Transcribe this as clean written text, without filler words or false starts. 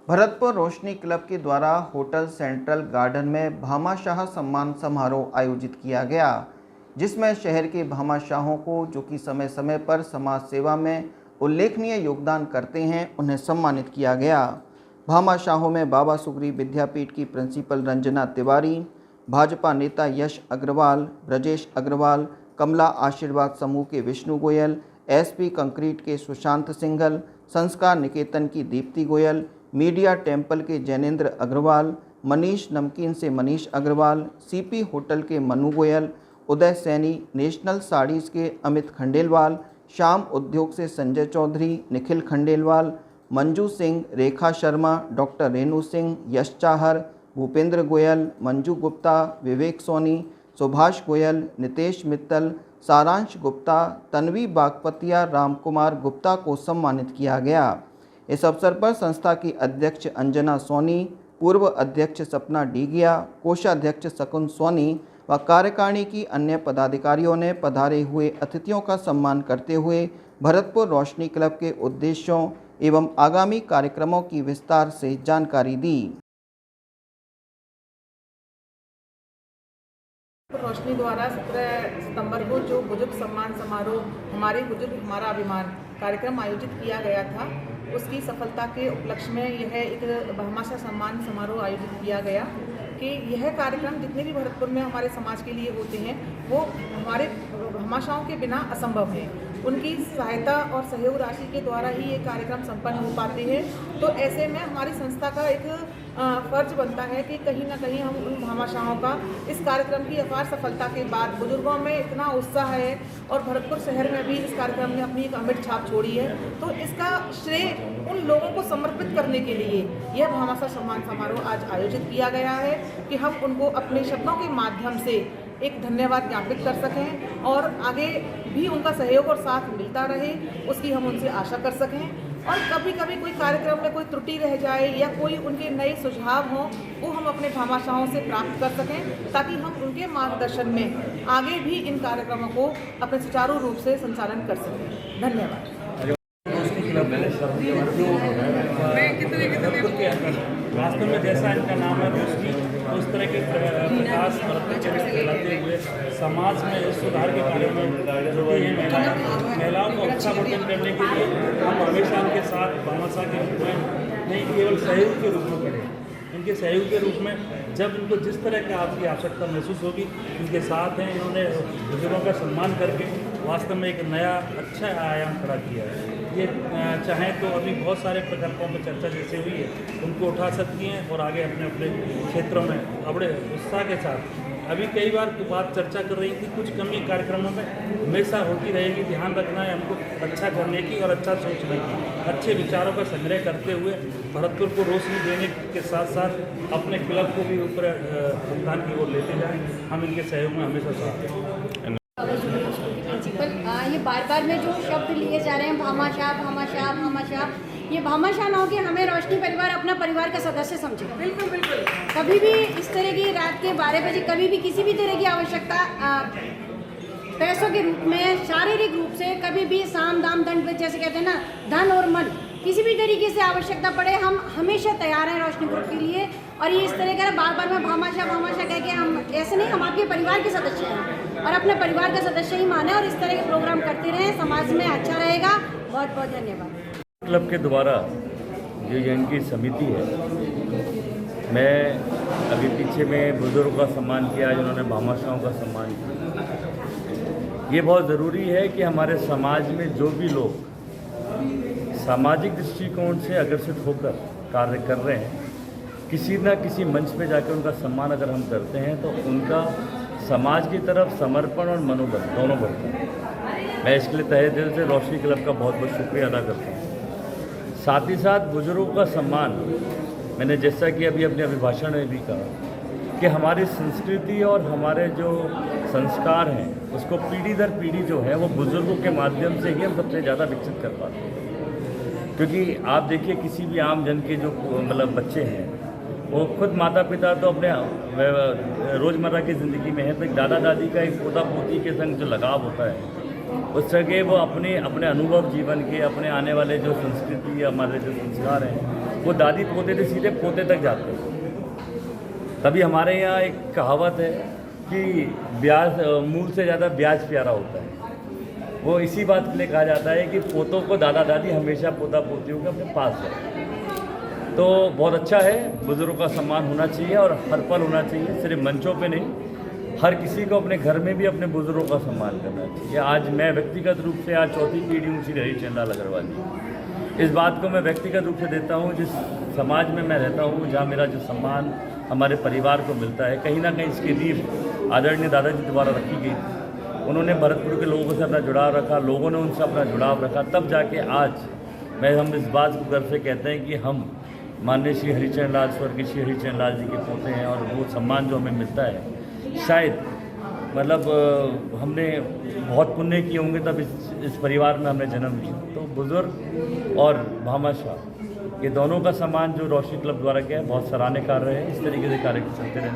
भरतपुर रोशनी club के द्वारा hotel central garden में भामाशाह सम्मान समारोह आयोजित किया गया, जिसमें शहर के भामाशाहों को जो कि समय समय पर समाज सेवा में उल्लेखनीय योगदान करते हैं, उन्हें सम्मानित किया गया। भामाशाहों में बाबा सुग्रीव विद्यापीठ की प्रिंसिपल रंजना तिवारी, भाजपा नेता यश अग्रवाल, ब्रजेश अग्रवाल, कमला आशीर्वाद समूह के विष्णु गोयल, एसपी कंक्रीट के सुशांत सिंघल, संस्कार निकेतन की दीप्ति गोयल, मीडिया टेम्पल के जैनेंद्र अग्रवाल, मनीष नमकीन से मनीष अग्रवाल, सीपी होटल के मनु गोयल, उदय सैनी, नेशनल साड़ीज़ के अमित खंडेलवाल, श्याम उद्योग से संजय चौधरी, निखिल खंडेलवाल, मंजू सिंह, रेखा शर्मा, डॉक्टर रेणु सिंह, यश चाहर, भूपेंद्र गोयल, मंजू गुप्ता, विवेक सोनी, सुभाष गोयल, नितेश मित्तल, सारांश गुप्ता, तन्वी बागपतिया, रामकुमार गुप्ता को सम्मानित किया गया। इस अवसर पर संस्था की अध्यक्ष अंजना सोनी, पूर्व अध्यक्ष सपना डीगिया, कोषाध्यक्ष शकुन सोनी व कार्यकारिणी की अन्य पदाधिकारियों ने पधारे हुए अतिथियों का सम्मान करते हुए भरतपुर रोशनी क्लब के उद्देश्यों एवं आगामी कार्यक्रमों की विस्तार से जानकारी दी। रोशनी द्वारा 17 सितंबर को जो बुजुर्ग सम्मान समारोह हमारे बुजुर्ग हमारा अभिमान कार्यक्रम आयोजित किया गया था, उसकी सफलता के उपलक्ष्य में यह एक भामाशाह सम्मान समारोह आयोजित किया गया कि यह कार्यक्रम जितने भी भरतपुर में हमारे समाज के लिए होते हैं वो हमारे भामाशाहों के बिना असंभव है। उनकी सहायता और सहयोग राशि के द्वारा ही ये कार्यक्रम संपन्न हो पाते हैं। तो ऐसे में हमारी संस्था का एक फर्ज बनता है कि कहीं ना कहीं हम उन भामाशाहों का इस कार्यक्रम की अपार सफलता के बाद बुजुर्गों में इतना उत्साह है और भरतपुर शहर में भी इस कार्यक्रम ने अपनी एक अमिट छाप छोड़ी है, तो इसका श्रेय उन लोगों को समर्पित करने के लिए यह भामाशाह सम्मान समारोह आज आयोजित किया गया है कि हम उनको अपने शब्दों के माध्यम से एक धन्यवाद ज्ञापित कर सकें और आगे भी उनका सहयोग और साथ मिलता रहे, उसकी हम उनसे आशा कर सकें। और कभी कभी कोई कार्यक्रम में कोई त्रुटि रह जाए या कोई उनके नए सुझाव हों, वो हम अपने भामाशाहों से प्राप्त कर सकें ताकि हम उनके मार्गदर्शन में आगे भी इन कार्यक्रमों को अपने सुचारू रूप से संचालन कर सकें। धन्यवाद। वास्तव में जैसा इनका नाम है रोशनी, उस तरह के प्रकाश फैलाते हुए समाज में सुधार के कार्य में जुटी हैं। महिलाओं को अच्छा वर्तन करने के लिए हम हमेशा उनके साथ भामाशाह के रूप में नहीं केवल सहयोग के रूप में करें, इनके सहयोग के रूप में जब इनको जिस तरह की आपकी आवश्यकता महसूस होगी इनके साथ हैं। इन्होंने बुजुर्गों का सम्मान करके वास्तव में एक नया अच्छा आयाम खड़ा किया है। ये चाहें तो अभी बहुत सारे प्रकल्पों पर चर्चा जैसे हुई है उनको उठा सकती हैं और आगे अपने अपने क्षेत्रों में बड़े उत्साह के साथ। अभी कई बार बात चर्चा कर रही थी, कुछ कमी कार्यक्रमों में हमेशा होती रहेगी। ध्यान रखना है हमको अच्छा करने की और अच्छा सोचने की, अच्छे विचारों का संग्रह करते हुए भरतपुर को रोशनी देने के साथ साथ अपने क्लब को भी ऊपर भुगतान की ओर लेते जाएँ। हम इनके सहयोग में हमेशा साथ हैं। ये बार बार में जो शब्द लिए जा रहे हैं भामाशाह भामाशाह भामाशाह, ये भामाशाह ना हो कि हमें रोशनी परिवार अपना परिवार का सदस्य समझे। बिल्कुल बिल्कुल। कभी भी इस तरह की रात के 12 बजे कभी भी किसी भी तरह की आवश्यकता पैसों के रूप में, शारीरिक रूप से, कभी भी साम दाम दंड जैसे कहते हैं ना, धन और मन, किसी भी तरीके से आवश्यकता पड़े हम हमेशा तैयार हैं रोशनी ग्रुप के लिए। और ये इस तरह का बार बार में भामाशाह भामाशाह कह के हम ऐसे नहीं, हम आपके परिवार के सदस्य हैं और अपने परिवार का सदस्य ही माने और इस तरह के प्रोग्राम करते रहें, समाज में अच्छा रहेगा। बहुत बहुत धन्यवाद। क्लब के द्वारा जो इनकी समिति है, मैं अभी पीछे में बुजुर्गों का सम्मान किया जिन्होंने भामाशाहों का सम्मान किया। ये बहुत ज़रूरी है कि हमारे समाज में जो भी लोग सामाजिक दृष्टिकोण से अग्रसित होकर कार्य कर रहे हैं, किसी न किसी मंच पे जाकर उनका सम्मान अगर हम करते हैं तो उनका समाज की तरफ समर्पण और मनोबल दोनों बढ़ता है। मैं इसके लिए तहे दिल से रोशनी क्लब का बहुत बहुत शुक्रिया अदा करता हूँ। साथ ही साथ बुजुर्गों का सम्मान, मैंने जैसा कि अभी अपने अभिभाषण में भी कहा कि हमारी संस्कृति और हमारे जो संस्कार हैं उसको पीढ़ी दर पीढ़ी जो है वो बुजुर्गों के माध्यम से ही हम सबसे ज़्यादा विकसित कर पाते हैं। क्योंकि आप देखिए किसी भी आम जन के जो मतलब बच्चे हैं वो खुद माता पिता तो अपने रोज़मर्रा की ज़िंदगी में है, तो एक दादा दादी का एक पोता पोती के संग जो लगाव होता है उस जगह वो अपने अनुभव जीवन के, अपने आने वाले जो संस्कृति या हमारे जो संस्कार हैं वो दादी पोते से सीधे पोते तक जाते हैं। तभी हमारे यहाँ एक कहावत है कि ब्याज मूल से ज़्यादा ब्याज प्यारा होता है। वो इसी बात के लिए कहा जाता है कि पोतों को दादा दादी हमेशा पोता पोतियों के अपने पास है। तो बहुत अच्छा है, बुज़ुर्गों का सम्मान होना चाहिए और हर पल होना चाहिए, सिर्फ मंचों पे नहीं, हर किसी को अपने घर में भी अपने बुज़ुर्गों का सम्मान करना चाहिए। आज मैं व्यक्तिगत रूप से आज चौथी पीढ़ी हूँ श्री हरीश चंद्र लाल अग्रवाल जी। इस बात को मैं व्यक्तिगत रूप से देता हूँ, जिस समाज में मैं रहता हूँ, जहाँ मेरा जो सम्मान हमारे परिवार को मिलता है, कहीं ना कहीं इसकी नींव आदरणीय दादाजी द्वारा रखी गई। उन्होंने भरतपुर के लोगों से अपना जुड़ाव रखा, लोगों ने उनसे अपना जुड़ाव रखा, तब जाके आज हम इस बात को गर्व से कहते हैं कि हम माननीय श्री हरिचंद्र लाल स्वर्गीय श्री हरिचंद्र लाल जी के पोते हैं। और वो सम्मान जो हमें मिलता है, शायद मतलब हमने बहुत पुण्य किए होंगे तब इस परिवार में हमने जन्म लिया। तो बुज़ुर्ग और भामाशाह, ये दोनों का सम्मान जो रोशनी क्लब द्वारा किया है, बहुत सराहनीय कार्य है। इस तरीके से कार्य चलते रहें।